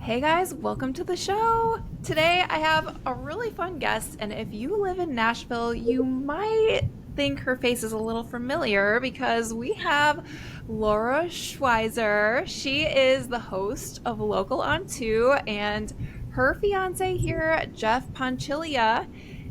Hey guys, welcome to the show. Today I have a really fun guest, and if you live in Nashville, you might think her face is a little familiar because we have Laura Schweizer. She is the host of Local on 2 and her fiance here, Jeff Ponchillia.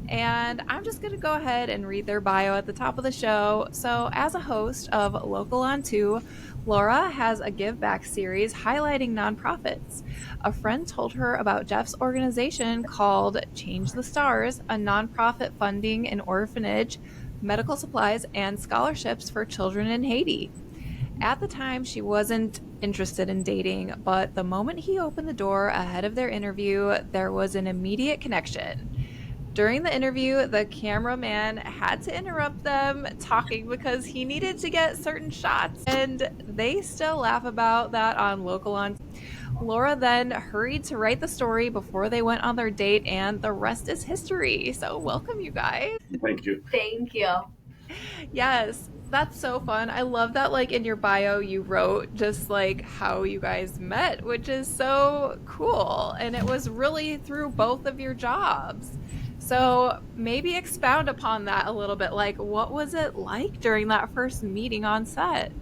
And I'm just going to go ahead and read their bio at the top of the show. So, as a host of Local on 2, Laura has a give back series highlighting nonprofits. A friend told her about Jeff's organization called Change the Stars, a nonprofit funding an orphanage, medical supplies, and scholarships for children in Haiti. At the time, she wasn't interested in dating, but the moment he opened the door ahead of their interview, there was an immediate connection. During the interview, the cameraman had to interrupt them talking because he needed to get certain shots, and they still laugh about that on Local on. Laura then hurried to write the story before they went on their date, and the rest is history. So, welcome, you guys. Thank you. Thank you. Yes, that's so fun. I love that, like, in your bio, you wrote just like how you guys met, which is so cool. And it was really through both of your jobs. So maybe expound upon that a little bit. Like, what was it like during that first meeting on set?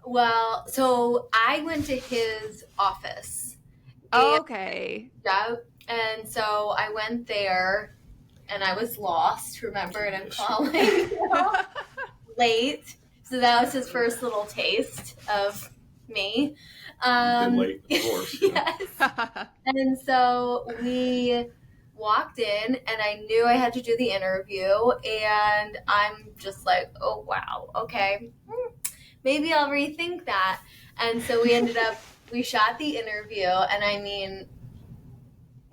Well, so I went to his office. Okay. And so I went there and I was lost, remember, and I'm calling late. So that was his first little taste of me. Late, of course. Yes. And so we walked in and I knew I had to do the interview, and I'm just like, oh wow, okay, maybe I'll rethink that. And so we shot the interview, and I mean,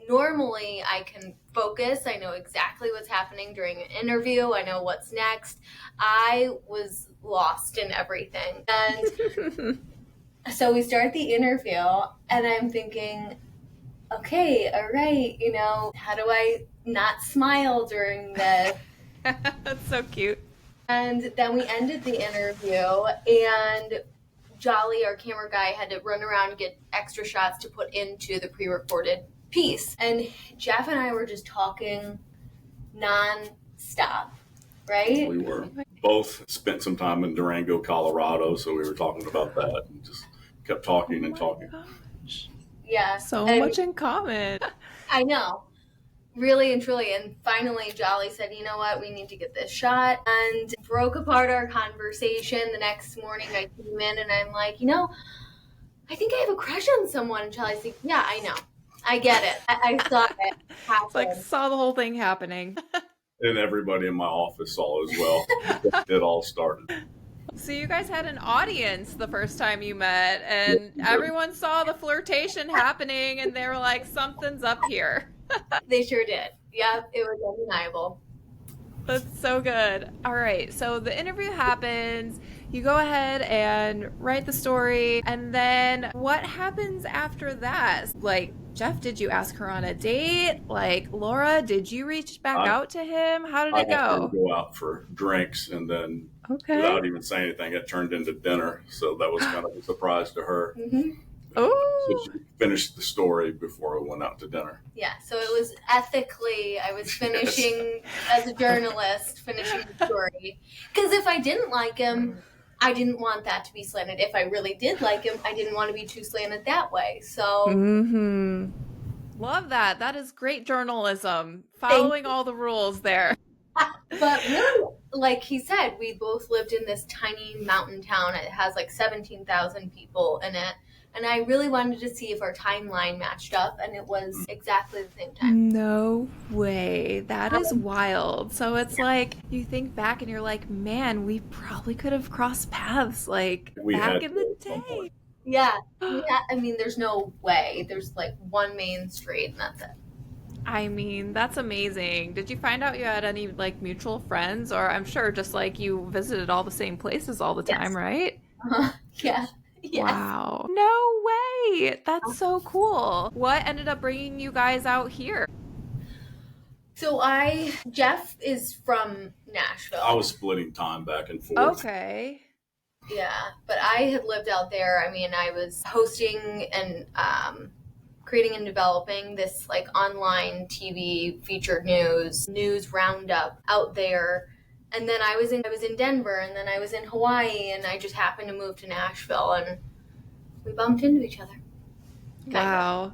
normally I can focus, I know exactly what's happening during an interview, I know what's next. I was lost in everything. And so we start the interview and I'm thinking, okay, all right, how do I not smile during this? That's so cute. And then we ended the interview, and Jolly, our camera guy, had to run around and get extra shots to put into the pre-recorded piece. And Jeff and I were just talking non-stop, right? We were both spent some time in Durango, Colorado, so we were talking about that and just kept talking and talking. Gosh. Yeah. So much in common. I know. Really and truly. And finally, Jolly said, you know what, we need to get this shot, and broke apart our conversation. The next morning I came in and I'm like, I think I have a crush on someone. And Jolly's like, yeah, I know. I get it. I saw it happen. It's like, saw the whole thing happening. And everybody in my office saw as well. It all started. So you guys had an audience the first time you met, and everyone saw the flirtation happening, and they were like, something's up here. They sure did. Yep, it was undeniable. That's so good. All right, so the interview happens. You go ahead and write the story, and then what happens after that? Like, Jeff, did you ask her on a date? Like, Laura, did you reach back out to him? How did it go? I go out for drinks, and then without even saying anything, it turned into dinner. So that was kind of a surprise to her. Mm-hmm. Oh, so she finished the story before we went out to dinner. Yeah, so it was ethically, I was finishing, as a journalist, finishing the story. Because if I didn't like him, I didn't want that to be slanted. If I really did like him, I didn't want to be too slanted that way. So, Love that. That is great journalism. Following all the rules there. But really, like he said, we both lived in this tiny mountain town. It has like 17,000 people in it. And I really wanted to see if our timeline matched up, and it was exactly the same time. No way. That is wild. So it's like, you think back and you're like, man, we probably could have crossed paths like back in the day. Yeah. I mean, there's no way. There's like one main street and that's it. I mean, that's amazing. Did you find out you had any like mutual friends, or I'm sure just like you visited all the same places all the time, right? Yeah. Yes. Wow. No way. That's so cool. What ended up bringing you guys out here? So Jeff is from Nashville. I was splitting time back and forth. Okay. Yeah, but I had lived out there. I mean, I was hosting and creating and developing this like online TV featured news roundup out there. And then I was in Denver, and then I was in Hawaii, and I just happened to move to Nashville, and we bumped into each other. Wow.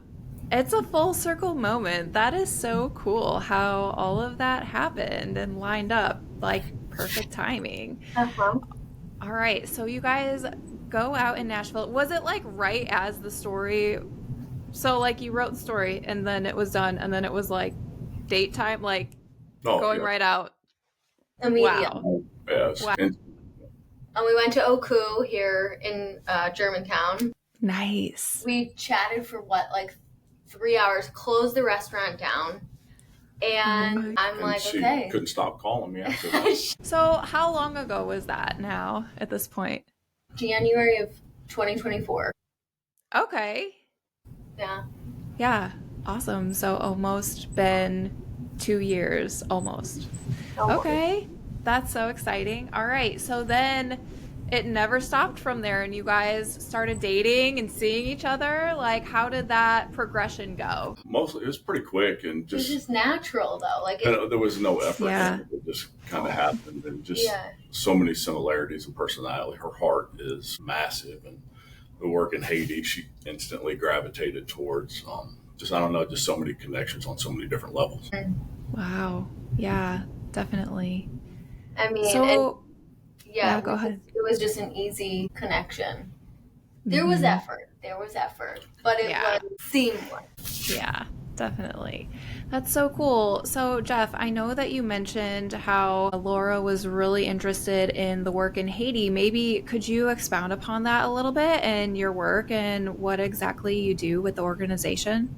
It's a full circle moment. That is so cool how all of that happened and lined up, like perfect timing. Uh-huh. All right, so you guys go out in Nashville. Was it like right as the story? So like you wrote the story and then it was done and then it was like date time, like going right out. Immediately. Wow. Yes. Wow. And we went to Oku here in Germantown. Nice. We chatted for like 3 hours, closed the restaurant down, and she okay. Couldn't stop calling me after that. So how long ago was that now at this point? January of 2024. Okay. Yeah. Yeah. Awesome. So almost been 2 years, almost. Okay. That's so exciting. All right. So then it never stopped from there and you guys started dating and seeing each other. Like, how did that progression go? Mostly, it was pretty quick and just... It was just natural, though. Like there was no effort. Yeah. It just kind of happened, and just so many similarities in personality. Her heart is massive, and the work in Haiti, she instantly gravitated towards. Just, I don't know, just so many connections on so many different levels. Wow. Yeah, definitely. I mean, so... Yeah, go ahead. It was just an easy connection. There was effort, but it was seamless. Yeah, definitely. That's so cool. So, Jeff, I know that you mentioned how Laura was really interested in the work in Haiti. Maybe could you expound upon that a little bit and your work and what exactly you do with the organization?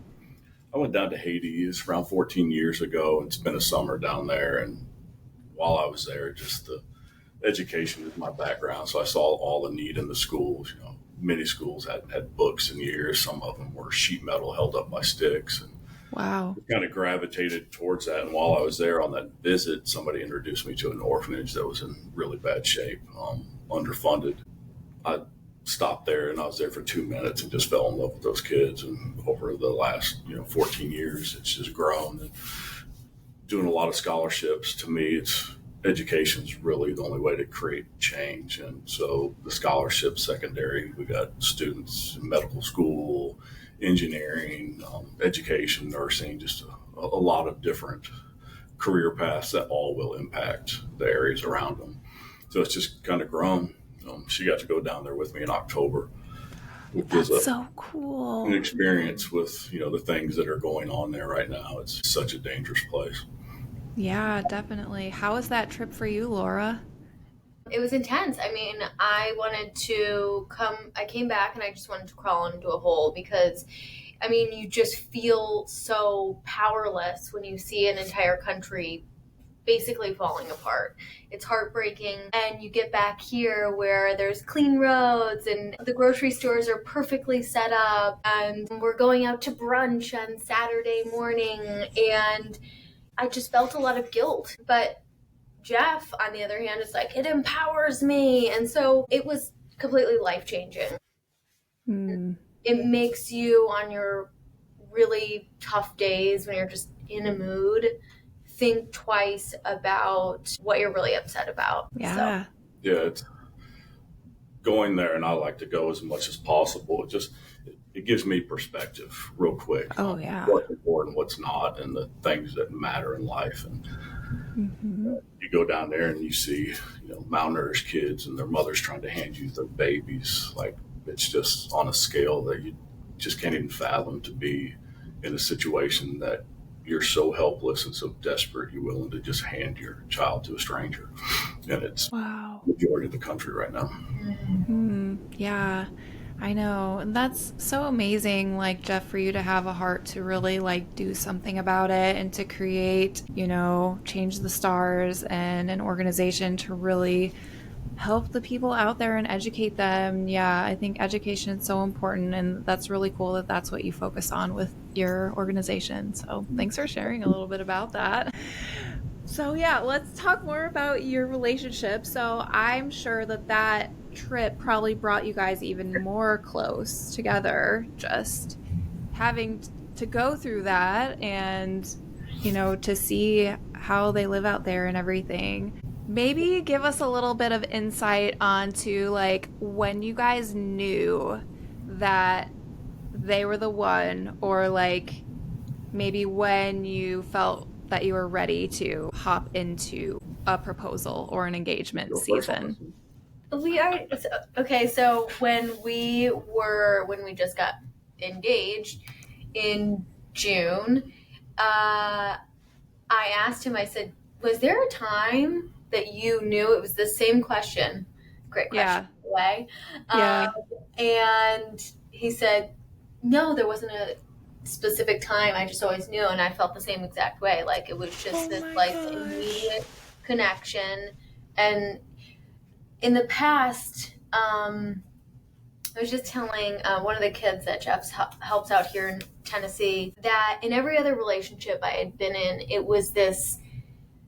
I went down to Haiti. It's around 14 years ago, and spent a summer down there. And while I was there, just the education is my background, so I saw all the need in the schools. Many schools had books in years. Some of them were sheet metal held up by sticks. And wow. Kind of gravitated towards that. And while I was there on that visit, somebody introduced me to an orphanage that was in really bad shape, underfunded. I stopped there, and I was there for 2 minutes and just fell in love with those kids. And over the last 14 years, it's just grown. And doing a lot of scholarships, to me, education is really the only way to create change. And so the scholarship secondary, we got students in medical school, engineering, education, nursing, just a lot of different career paths that all will impact the areas around them. So it's just kind of grown. She got to go down there with me in October, which was so cool. An experience with, the things that are going on there right now. It's such a dangerous place. Yeah, definitely. How was that trip for you, Laura? It was intense. I mean, I came back and I just wanted to crawl into a hole because, I mean, you just feel so powerless when you see an entire country basically falling apart. It's heartbreaking. And you get back here where there's clean roads and the grocery stores are perfectly set up, and we're going out to brunch on Saturday morning, and I just felt a lot of guilt. But Jeff, on the other hand, is like, it empowers me. And so it was completely life-changing. It makes you, on your really tough days when you're just in a mood, think twice about what you're really upset about. Yeah. Yeah, it's going there, and I like to go as much as possible. It gives me perspective real quick. Oh, yeah. What's important, what's not, and the things that matter in life. And you go down there and you see, malnourished kids and their mothers trying to hand you their babies. Like, it's just on a scale that you just can't even fathom, to be in a situation that you're so helpless and so desperate, you're willing to just hand your child to a stranger. And it's the majority of the country right now. Yeah. I know. And that's so amazing, like, Jeff, for you to have a heart to really do something about it and to create, change the stars and an organization to really help the people out there and educate them. Yeah, I think education is so important, and that's really cool that that's what you focus on with your organization. So thanks for sharing a little bit about that. So yeah, let's talk more about your relationship. So I'm sure that trip probably brought you guys even more close together. Just having to go through that and, to see how they live out there and everything. Maybe give us a little bit of insight onto like when you guys knew that they were the one, or like maybe when you felt that you were ready to hop into a proposal or an engagement season. We are okay. So when we just got engaged in June, I asked him. I said, "Was there a time that you knew?" It was the same question. Great question, by the way. Yeah. And he said, "No, there wasn't a specific time. I just always knew, and I felt the same exact way. Like it was just this like immediate connection." And in the past, I was just telling one of the kids that Jeff helps out here in Tennessee that in every other relationship I had been in, it was this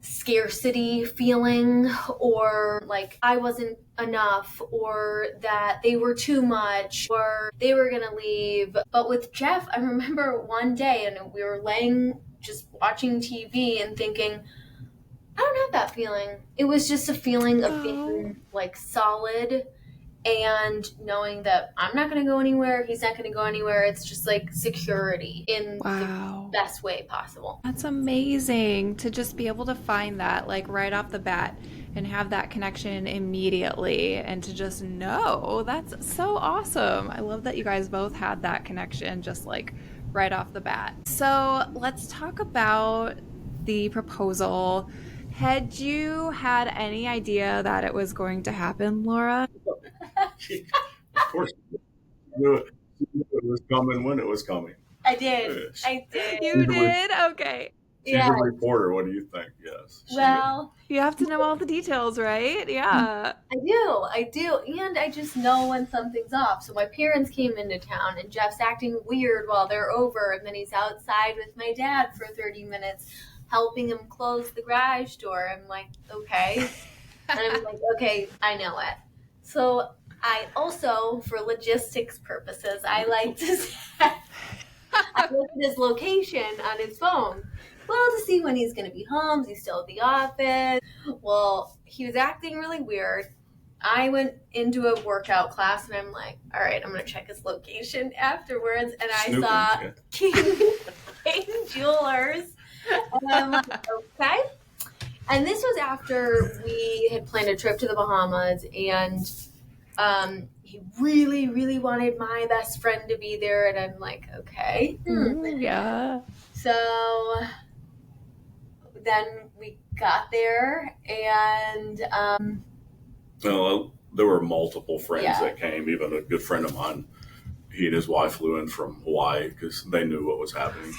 scarcity feeling, or like I wasn't enough, or that they were too much, or they were gonna leave. But with Jeff, I remember one day and we were laying just watching TV and thinking, I don't have that feeling. It was just a feeling of being like solid and knowing that I'm not going to go anywhere, he's not going to go anywhere. It's just like security in the best way possible. That's amazing to just be able to find that like right off the bat and have that connection immediately, and to just know. That's so awesome. I love that you guys both had that connection just like right off the bat. So let's talk about the proposal. Had you had any idea that it was going to happen, Laura? Of course. You knew it was coming when it was coming. I did. I did. You did? Okay. She's a reporter. What do you think? Yes. Well, you have to know all the details, right? Yeah. I do. And I just know when something's off. So my parents came into town and Jeff's acting weird while they're over. And then he's outside with my dad for 30 minutes helping him close the garage door. I'm like, okay. And I'm like, okay, I know it. So I also, for logistics purposes, I like to I look at his location on his phone. Well, to see when he's going to be home. Is he still at the office? Well, he was acting really weird. I went into a workout class and I'm like, all right, I'm going to check his location afterwards. And I saw King Jewelers. And I'm like, okay. And this was after we had planned a trip to the Bahamas, and he really, really wanted my best friend to be there. And I'm like, okay. Yeah. So then we got there, and well, there were multiple friends that came. Even a good friend of mine, he and his wife flew in from Hawaii because they knew what was happening.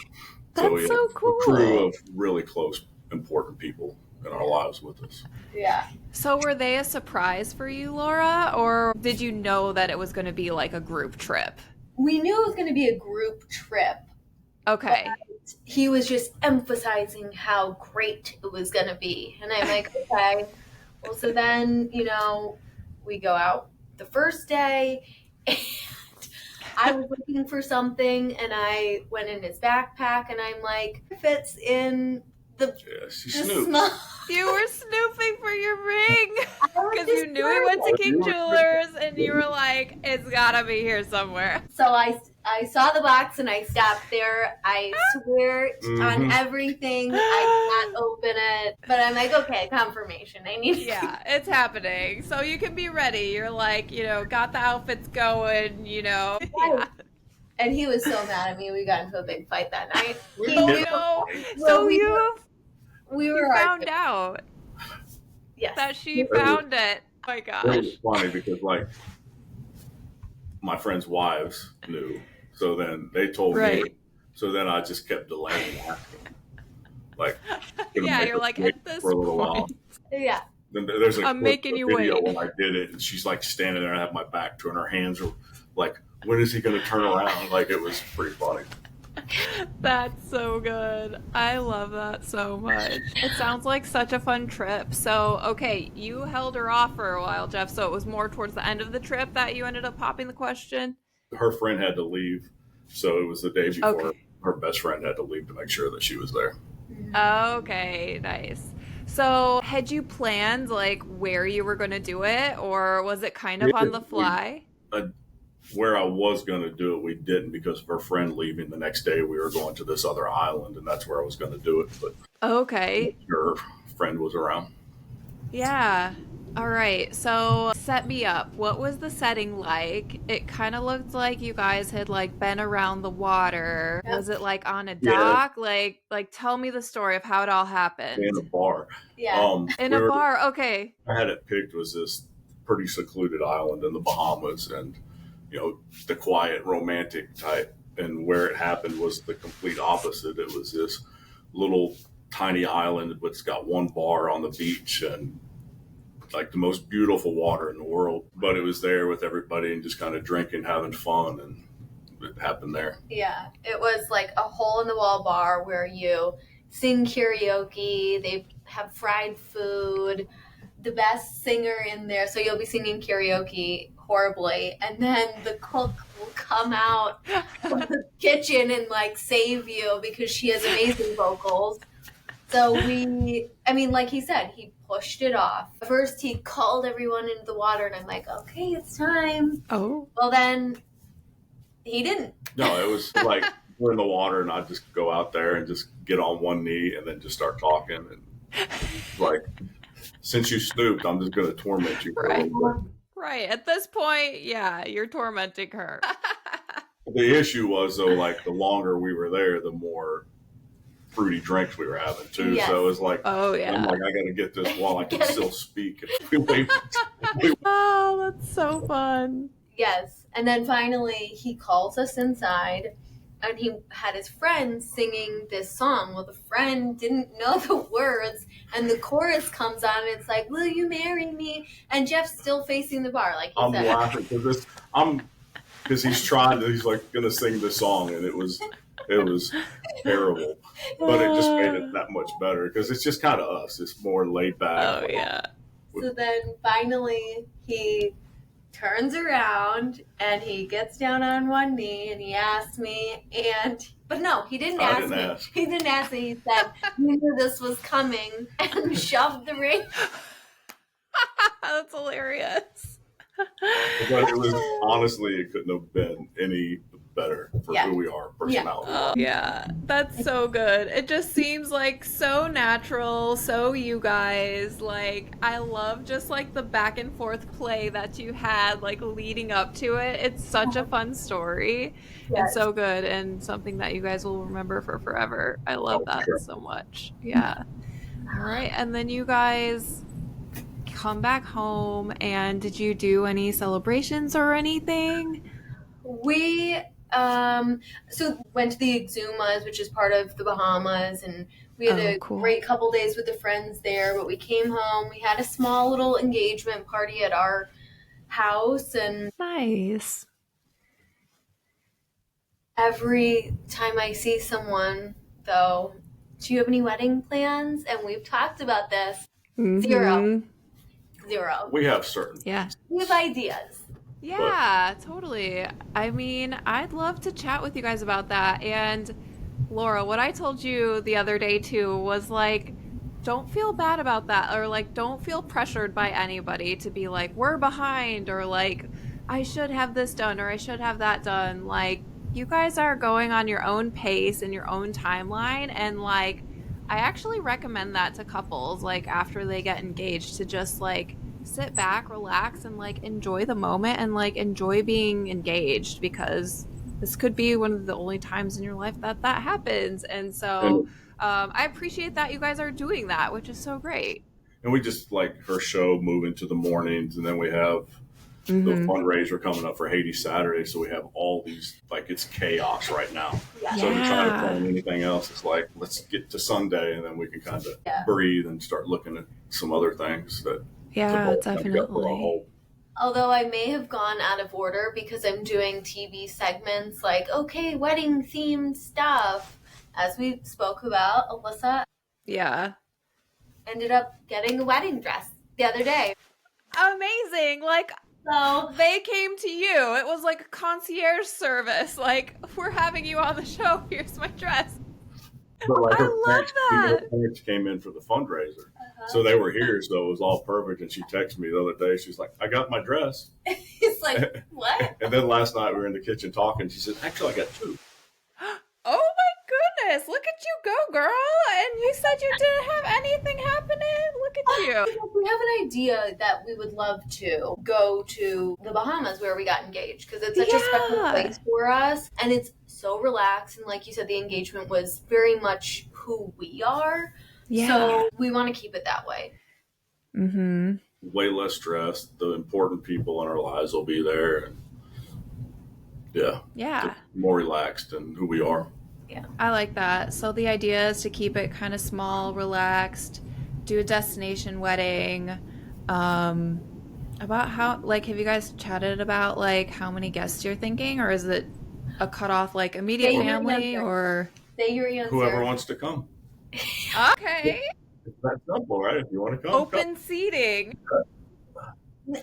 That's so cool. A crew of really close, important people in our lives with us. Yeah. So were they a surprise for you, Laura, or did you know that it was going to be like a group trip? We knew it was going to be a group trip. Okay. But he was just emphasizing how great it was going to be. And I'm like, okay. Well, so then, we go out the first day, and I was looking for something, and I went in his backpack, and I'm like, it fits in the small. You were snooping for your ring because you knew he went to King Jewelers, and you were like, it's gotta be here somewhere. So I saw the box and I stopped there. I swear on everything I did not open it, but I'm like, okay, confirmation. I need. Yeah, it's happening. So you can be ready. You're like, got the outfits going. Yeah. And he was so mad at me. We got into a big fight that night. We found out. Yes. That she found it. Oh my gosh. It was funny because my friends' wives knew. So then they told me. So then I just kept delaying asking. You're like, at this for a little point. while. Yeah. Then there's I'm making you video wait. when I did it, and she's like standing there and I have my back to her, and her hands are like, when is he going to turn around? Like, it was pretty funny. That's so good. I love that so much. It sounds like such a fun trip. So, okay, you held her off for a while, Jeff, so it was more towards the end of the trip that you ended up popping the question? Her friend had to leave So it was the day before Okay. her best friend had to leave to make sure that she was there. Okay, nice. So, had you planned like where you were going to do it, or was it kind of on Yeah, the fly? uh, where I was going to do it, we didn't because of her friend leaving the next day. We were going to this other island, and that's where I was going to do it. But Okay. her friend was around. Yeah. All right. So, set me up. What was the setting like? It kind of looked like you guys had like been around the water. Yep. Was it like on a Yeah, dock? Like tell me the story of how it all in happened. a bar. Yeah. In We a were. bar. Okay. I had it picked was this pretty secluded island in the Bahamas, and the quiet romantic type. And where it happened was the complete opposite. It was this little tiny island, but it's got one bar on the beach and like the most beautiful water in the world. But it was there with everybody and just kind of drinking, having fun, and it happened there. Yeah. It was like a hole in the wall bar where you sing karaoke, they have fried food, the best singer in there. So you'll be singing karaoke horribly, and then the cook will come out from the kitchen and like save you because she has amazing vocals. So like he said, he pushed it off. First, he called everyone into the water, and I'm like, okay, it's time. Oh. Well, then he didn't. No, it was like we're in the water, and I'd just go out there and just get on one knee and then just start talking. And like, since you snooped, I'm just going to torment you for a little bit. Right. At this point, yeah, you're tormenting her. The issue was, though, like the longer we were there, the more fruity drinks we were having, too. Yes. So it was like, Oh, I'm yeah. like, I got to get this while I can still speak. Oh, that's so fun. Yes. And then finally, he calls us inside, and he had his friend singing this song. Well, the friend didn't know the words, and the chorus comes on, and it's like, will you marry me? And Jeff's still facing the bar, like he I'm said. laughing because he's like going to sing this song, and it was terrible. But it just made it that much better because it's just kind of us. It's more laid back. Oh, yeah. So then finally he turns around and he gets down on one knee and he asks me, but no, he didn't I ask didn't me. ask. He didn't ask me. He said, you knew this was coming, and shoved the ring. That's hilarious. But it was honestly, it couldn't have been any better for Yeah. who we are, personality. Oh, yeah, that's so good. It just seems like so natural, so you guys. Like, I love just like the back and forth play that you had, like leading up to it. It's such a fun story. Yes. It's so good and something that you guys will remember for forever. I love that sure. so much. Yeah. All right, and then you guys come back home, and did you do any celebrations or anything? We so went to the Exumas, which is part of the Bahamas, and we had a cool. great couple days with the friends there. But we came home, we had a small little engagement party at our house, and Nice. every time I see someone, though, do you have any wedding plans? And we've talked about this. Zero. We have certain. Yeah. We have ideas. Yeah, totally. I mean, I'd love to chat with you guys about that. And Laura, what I told you the other day too was like, don't feel bad about that, or like, don't feel pressured by anybody to be like, we're behind, or like, I should have this done, or I should have that done. Like, you guys are going on your own pace and your own timeline. And like, I actually recommend that to couples, like after they get engaged, to just like sit back, relax, and like enjoy the moment and like enjoy being engaged, because this could be one of the only times in your life that that happens. And so I appreciate that you guys are doing that, which is so great. And we just like her show moving to the mornings, and then we have the fundraiser coming up for Haiti Saturday. So we have all these, like, it's chaos right now. Yeah. So to try to plan anything else, it's like, let's get to Sunday, and then we can kind of breathe and start looking at some other things that Definitely. Although I may have gone out of order because I'm doing TV segments like, okay, wedding themed stuff. As we spoke about, Alyssa ended up getting a wedding dress the other day. Amazing. Like, So They came to you. It was like a concierge service. Like, we're having you on the show. Here's my dress. But like I love her that. parents came in for the fundraiser, so they were here, so it was all perfect. And she texted me the other day. She's like, "I got my dress." it's like, what? And then last night we were in the kitchen talking. She said, "Actually, I got two." Oh my goodness. Look at you go, girl. And you said you didn't have anything happening. Look at you. We have an idea that we would love to go to the Bahamas where we got engaged because it's such a special Yeah. place for us. And it's so relaxed. And like you said, the engagement was very much who we are. Yeah. So we want to keep it that way. Mm-hmm. Way less stress. The important people in our lives will be there. And Yeah. more relaxed than who we are. I like that. So the idea is to keep it kind of small, relaxed, do a destination wedding. About how, like, have you guys chatted about, like, how many guests you're thinking? Or is it a cutoff, like, immediate Say your family? answer. Or Say your answer. Whoever wants to come. okay. It's that simple, right? If you want to come, Open seating.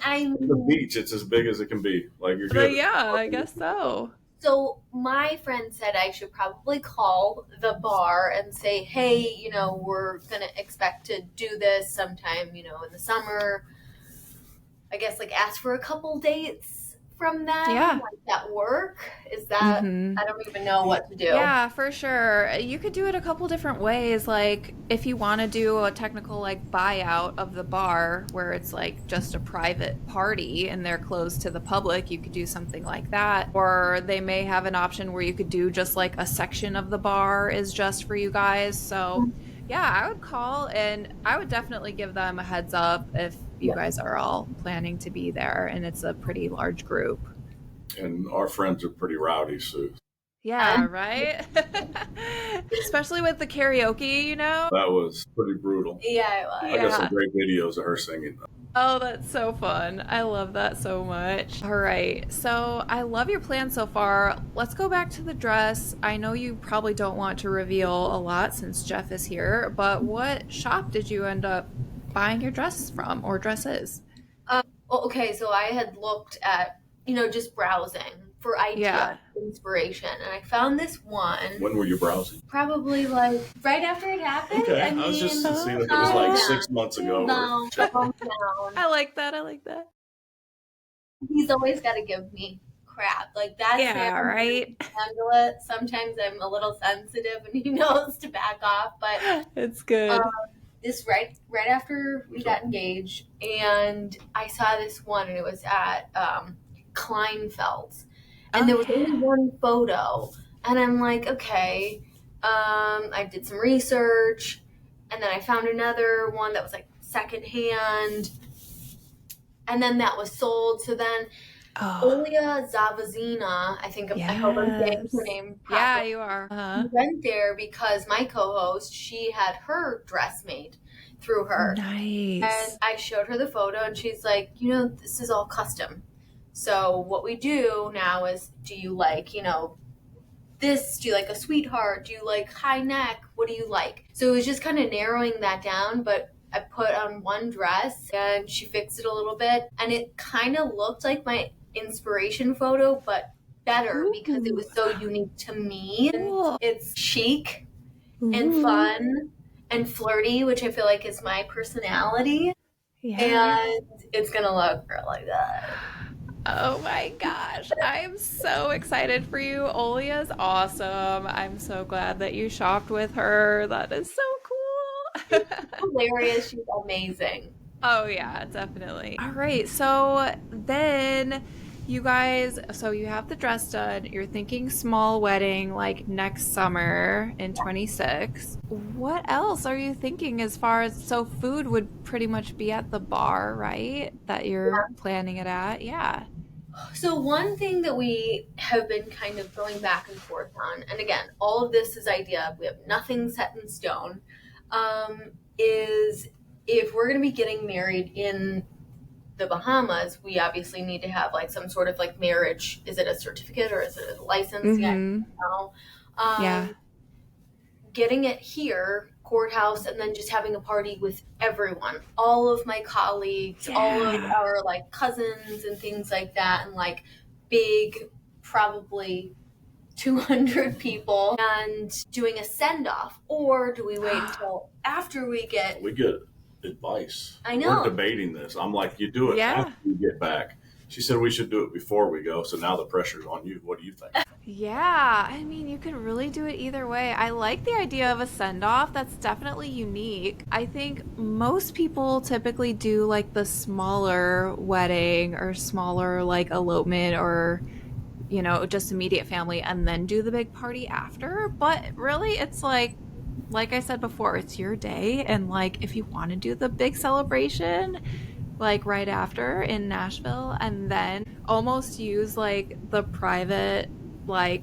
I'm the beach. It's as big as it can be. Like you're But good. yeah, I guess so. So my friend said I should probably call the bar and say, hey, you know, we're going to expect to do this sometime, you know, in the summer. I guess like ask for a couple dates from them. Yeah. Like that work? Is that, Mhm. I don't even know what to do. Yeah, for sure. You could do it a couple different ways. Like, if you want to do a technical, like, buyout of the bar where it's, like, just a private party and they're closed to the public, you could do something like that. Or they may have an option where you could do just, like, a section of the bar is just for you guys. So, yeah, I would call and I would definitely give them a heads up if you guys are all planning to be there and it's a pretty large group. And our friends are pretty rowdy, so Yeah, right? Especially with the karaoke, you know? that was pretty brutal. Yeah, it was. I got some great videos of her singing. Oh, that's so fun. I love that so much. All right. So I love your plan so far. Let's go back to the dress. I know you probably don't want to reveal a lot since Jeff is here, but what shop did you end up buying your dress from or dresses? Well, okay, so I had looked at, you know, just browsing for idea, inspiration, and I found this one. When were you browsing? Probably like right after it happened. Okay, I was just seeing if it was like 6 months ago. No, calm down. I like that. I like that. He's always got to give me crap. Like that's Yeah, right? handle it. Sometimes I'm a little sensitive, and he knows to back off. But It's good. this right after we got engaged, and I saw this one, and it was at Kleinfeld's, and there was only one photo, and I'm like, okay. I did some research, and then I found another one that was like secondhand, and then that was sold. So then Olia Zavazina, I think I hope I'm saying her name properly. Yeah, you are. We went there because my co-host, she had her dress made through her. Nice. And I showed her the photo, and she's like, you know, this is all custom. So what we do now is, do you like, you know, this? Do you like a sweetheart? Do you like high neck? What do you like? So it was just kind of narrowing that down, but I put on one dress and she fixed it a little bit, and it kind of looked like my inspiration photo, but better because it was so unique to me. Cool. It's chic and fun and flirty, which I feel like is my personality. Yeah. And it's gonna look like that. Oh my gosh, I'm so excited for you. Olia's awesome. I'm so glad that you shopped with her. That is so cool. Hilarious. She's amazing. Oh yeah, definitely. All right, so then you guys, so you have the dress done. You're thinking small wedding like next summer in 26. What else are you thinking as far as, so food would pretty much be at the bar, right? That you're planning it at? Yeah. So one thing that we have been kind of going back and forth on, and again, all of this is idea, we have nothing set in stone, is if we're going to be getting married in the Bahamas, we obviously need to have like some sort of like marriage. Is it a certificate or is it a license? Yeah, I don't know. Yeah. getting it here, courthouse, and then just having a party with everyone, all of my colleagues, all of our like cousins and things like that, and like big, probably 200 people, and doing a send-off? Or do we wait until after we get advice? I know. We're debating this. I'm like, you do it after you get back. She said we should do it before we go, so now the pressure's on you. What do you think? Yeah, I mean, you could really do it either way. I like the idea of a send-off. That's definitely unique. I think most people typically do like the smaller wedding or smaller like elopement or, you know, just immediate family and then do the big party after. But really, it's like I said before, it's your day. And like, if you want to do the big celebration, like right after in Nashville, and then almost use like the private like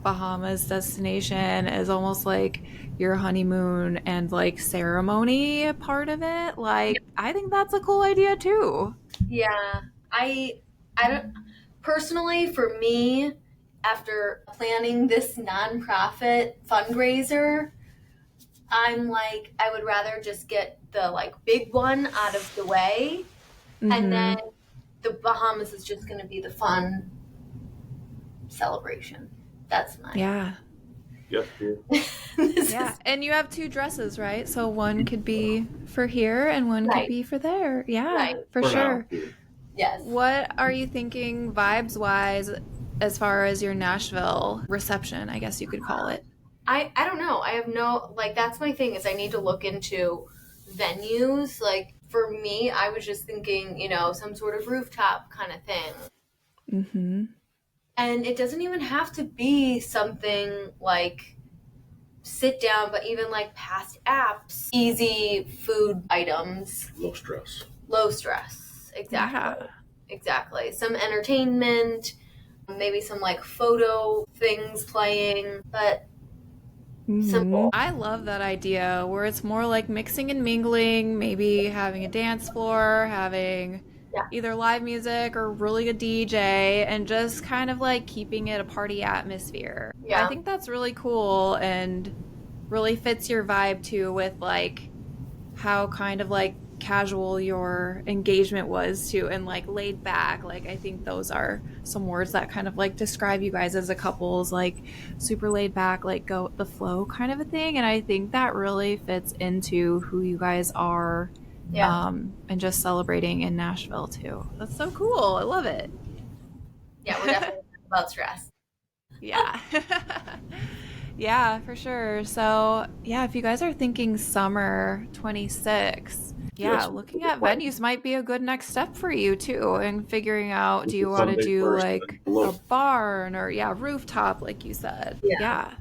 Bahamas destination as almost like your honeymoon and like ceremony part of it. Like, I think that's a cool idea too. Yeah, I don't personally, for me, after planning this nonprofit fundraiser, I'm like, I would rather just get the like big one out of the way, and then the Bahamas is just going to be the fun celebration. That's mine. Yeah. Yep. Yeah, and you have 2 dresses, right? So one could be for here and one could be for there. Yeah, for sure. Yes. What are you thinking vibes wise as far as your Nashville reception, I guess you could call it? I don't know. I have no, like, that's my thing, is I need to look into venues. Like, for me, I was just thinking, you know, some sort of rooftop kind of thing. Mm-hmm. And it doesn't even have to be something like sit down, but even like past apps, easy food items. Low stress. Low stress. Exactly. Yeah. Exactly. Some entertainment, maybe some like photo things playing, but simple. I love that idea where it's more like mixing and mingling, maybe having a dance floor, having either live music or really good DJ, and just kind of like keeping it a party atmosphere. Yeah. I think that's really cool and really fits your vibe too, with like how kind of like casual your engagement was too, and like laid back. Like, I think those are some words that kind of like describe you guys as a couple, is like super laid back, like go with the flow kind of a thing. And I think that really fits into who you guys are. Yeah. And just celebrating in Nashville too. That's so cool. I love it. Yeah, we're definitely about stress. Yeah. Yeah, for sure. So yeah, if you guys are thinking summer 26, looking at venues might be a good next step for you too, and figuring out, do you want to do like a barn or rooftop like you said? Yeah.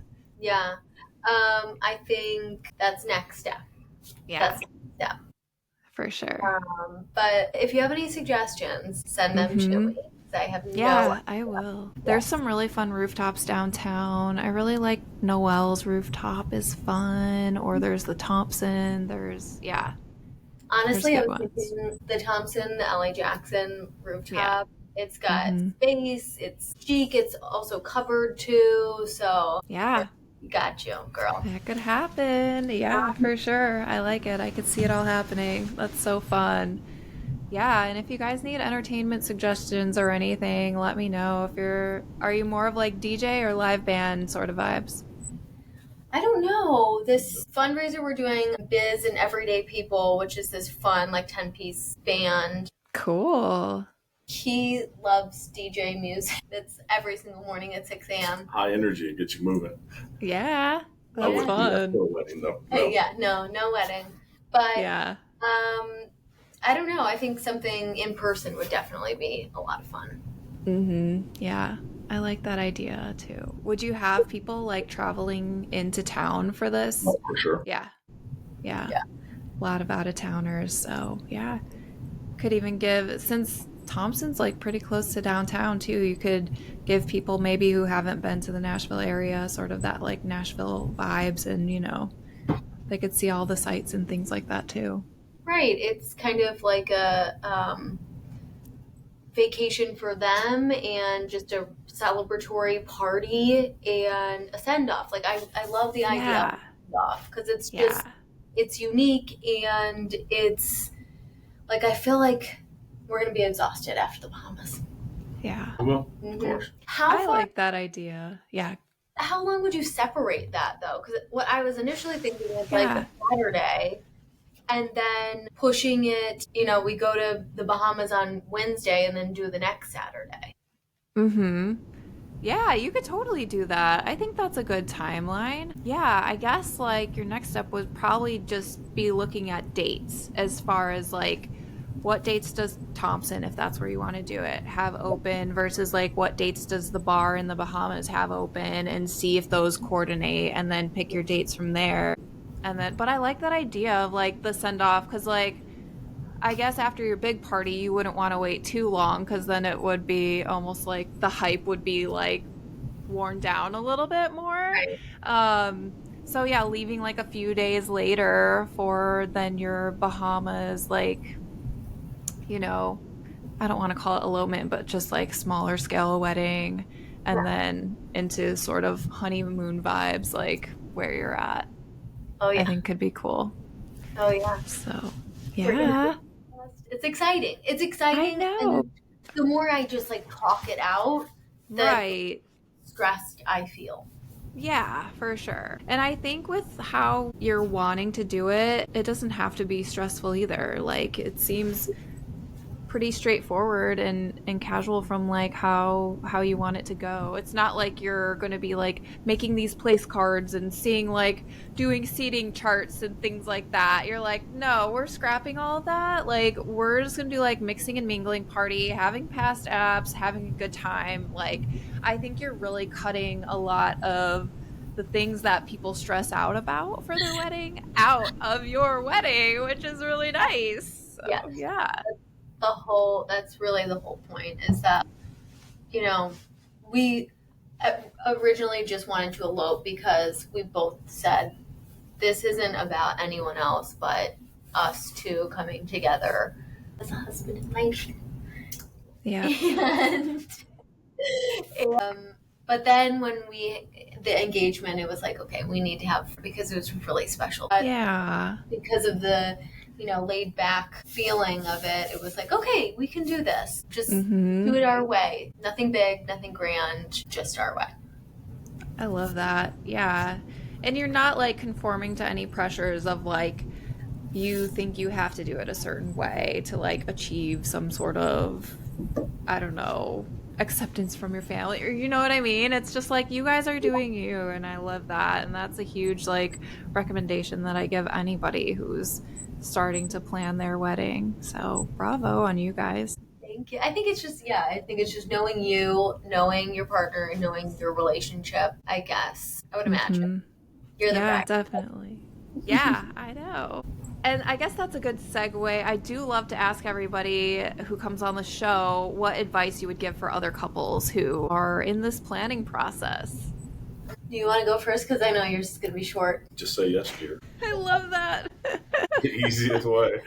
I think that's next step. That's next step. For sure. But if you have any suggestions, send them to me. I have I will. There's some really fun rooftops downtown. I really like Noel's rooftop is fun, or there's the Thompson. Honestly, I was thinking the Thompson, the LA Jackson rooftop. Yeah. It's got space, it's chic, it's also covered too. So got you, girl. That could happen. Yeah, for sure. I like it. I could see it all happening. That's so fun. Yeah, and if you guys need entertainment suggestions or anything, let me know. Are you more of like DJ or live band sort of vibes? I don't know. This fundraiser we're doing, Biz and Everyday People, which is this fun like 10-piece band. Cool. He loves DJ music. It's every single morning at 6 a.m. High energy, it gets you moving. Yeah, that's fun. No wedding though. No. No wedding. But I don't know. I think something in person would definitely be a lot of fun. Yeah, I like that idea too. Would you have people like traveling into town for this? Oh, for sure. Yeah. A lot of out-of-towners. So could even give, since Thompson's like pretty close to downtown too, you could give people maybe who haven't been to the Nashville area sort of that like Nashville vibes, and they could see all the sights and things like that too. Right. It's kind of like a vacation for them, and just a celebratory party and a send-off. Like, I love the idea. off because it's Yeah. just, it's unique, and it's like, I feel like we're going to be exhausted after the Bahamas. Yeah. Well, of course. How I far, like that idea. Yeah. how long would you separate that though? Because what I was initially thinking was like Yeah. a Saturday, and then pushing it, we go to the Bahamas on Wednesday and then do the next Saturday. Mm-hmm. Yeah, you could totally do that. I think that's a good timeline. Yeah, I guess like your next step would probably just be looking at dates as far as like what dates does Thompson, if that's where you want to do it, have open versus like what dates does the bar in the Bahamas have open, and see if those coordinate and then pick your dates from there. And then, but I like that idea of like the send off because like I guess after your big party, you wouldn't want to wait too long because then it would be almost like the hype would be like worn down a little bit more. Right. So yeah, leaving like a few days later for then your Bahamas, like, I don't want to call it elopement, but just like smaller scale wedding, and then into sort of honeymoon vibes, like where you're at. Oh yeah. I think could be cool. Oh yeah. So We're gonna yeah, It's exciting. It's exciting. I know. And the more I just like talk it out, the Right. stressed I feel. Yeah, for sure. And I think with how you're wanting to do it, it doesn't have to be stressful either. Like it seems pretty straightforward and casual from like how you want it to go. It's not like you're going to be like making these place cards and seeing like doing seating charts and things like that. You're like, no, we're scrapping all of that. Like we're just going to do like mixing and mingling party, having past apps, having a good time. Like I think you're really cutting a lot of the things that people stress out about for their wedding out of your wedding, which is really nice. So, Yes. yeah. That's really the whole point, is that, we originally just wanted to elope because we both said this isn't about anyone else but us two coming together as a husband and wife. Yeah. And but then when the engagement, it was like, okay, we need to have, because it was really special. Yeah. Because of the, laid back feeling of it, it was like, okay, we can do this. Just do it our way. Nothing big, nothing grand, just our way. I love that. Yeah. And you're not like conforming to any pressures of like, you think you have to do it a certain way to like achieve some sort of, I don't know, acceptance from your family, or you know what I mean? It's just like you guys are doing you, and I love that. And that's a huge like recommendation that I give anybody who's starting to plan their wedding. So bravo on you guys. Thank you. I think it's just knowing you, knowing your partner, and knowing your relationship, I guess. I would imagine. You're the bride. Definitely. Yeah, I know. And I guess that's a good segue. I do love to ask everybody who comes on the show what advice you would give for other couples who are in this planning process. Do you want to go first? Because I know yours is going to be short. Just say yes, dear. I love that. The easiest way.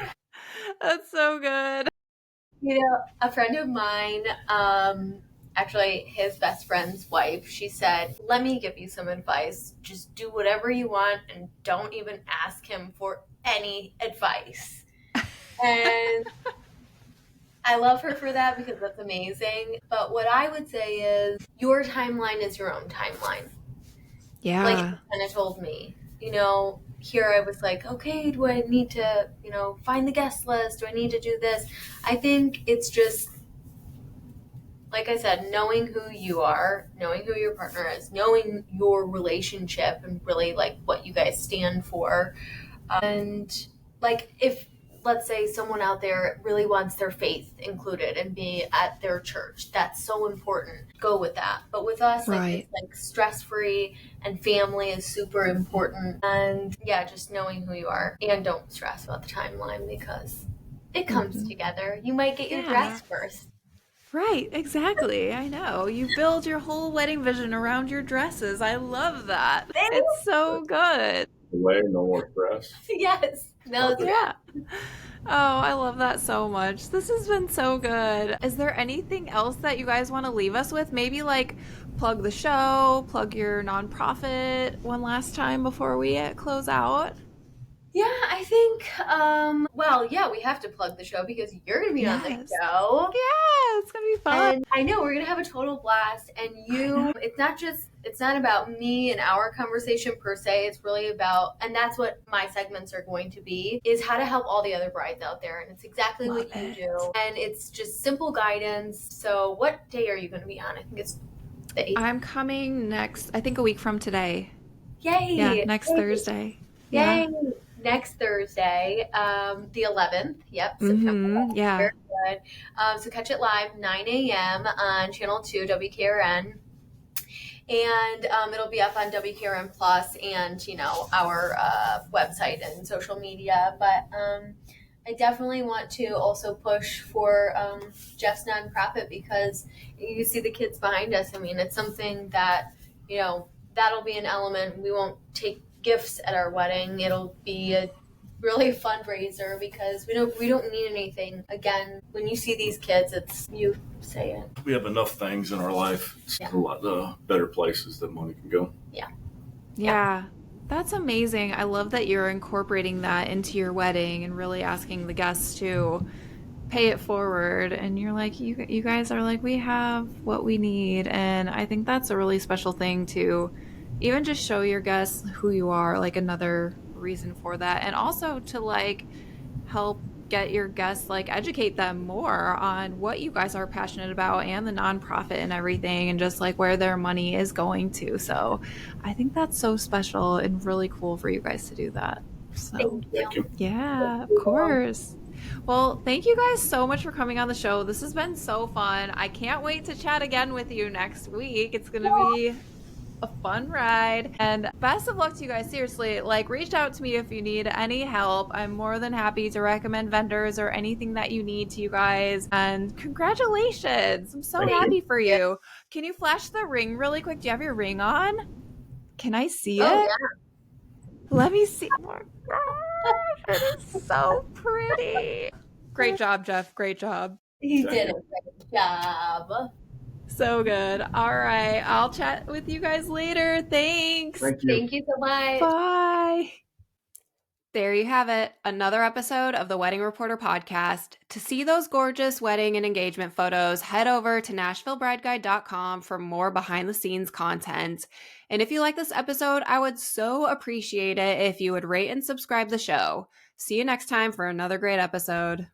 That's so good. A friend of mine, actually his best friend's wife, she said, let me give you some advice. Just do whatever you want and don't even ask him for any advice. And I love her for that because that's amazing. But what I would say is your timeline is your own timeline. Yeah. Like you kind of told me, here I was like, okay, do I need to, find the guest list? Do I need to do this? I think it's just, like I said, knowing who you are, knowing who your partner is, knowing your relationship and really like what you guys stand for. And like if, let's say someone out there really wants their faith included and be at their church, that's so important. Go with that. But with us, Right. it's like stress-free and family is super important. And yeah, just knowing who you are, and don't stress about the timeline because it comes together. You might get your dress first. Right, exactly. I know. You build your whole wedding vision around your dresses. I love that. It's so good. Away, no more stress. Yes. No Perfect. stress. Yeah. Oh, I love that so much. This has been so good. Is there anything else that you guys want to leave us with? Maybe like plug the show, plug your nonprofit one last time before we close out? Yeah, I think, well, yeah, we have to plug the show because you're going to be on the Yes. show. Yeah, it's going to be fun. And I know we're going to have a total blast. And it's not about me and our conversation per se. It's really about, and that's what my segments are going to be, is how to help all the other brides out there. And it's exactly what you do. And it's just simple guidance. So what day are you going to be on? I think it's the 8th. I'm coming next, I think a week from today. Yay! Yeah, next Thursday. Yay! Yeah. Next Thursday, the 11th. Yep, September. Yeah. Very good. So catch it live 9 a.m. on Channel 2 WKRN, and it'll be up on WKRN Plus and our website and social media. But I definitely want to also push for Jeff's nonprofit because you see the kids behind us. I mean, it's something that that'll be an element. We won't take gifts at our wedding. It'll be a really fundraiser because we don't need anything. Again, when you see these kids, it's you say it. We have enough things in our life. It's a lot better places that money can go. Yeah. That's amazing. I love that you're incorporating that into your wedding and really asking the guests to pay it forward. And you're like, you guys are like, we have what we need. And I think that's a really special thing to even just show your guests who you are, like another reason for that. And also to like help get your guests, like educate them more on what you guys are passionate about and the nonprofit and everything and just like where their money is going to. So I think that's so special and really cool for you guys to do that. So Thank you. yeah, of course. Well, thank you guys so much for coming on the show. This has been so fun. I can't wait to chat again with you next week. It's going to be a fun ride, and best of luck to you guys. Seriously, like reach out to me if you need any help. I'm more than happy to recommend vendors or anything that you need to you guys. And congratulations, I'm so happy for you. Can you flash the ring really quick? Do you have your ring on? Can I see it? Yeah. Let me see. Oh my gosh, it is so pretty. Great job, Jeff. Great job. He did a great job. So good. All right. I'll chat with you guys later. Thanks. Thank you. Thank you so much. Bye. There you have it. Another episode of the Wedding Reporter podcast. To see those gorgeous wedding and engagement photos, head over to NashvilleBrideGuide.com for more behind the scenes content. And if you like this episode, I would so appreciate it if you would rate and subscribe the show. See you next time for another great episode.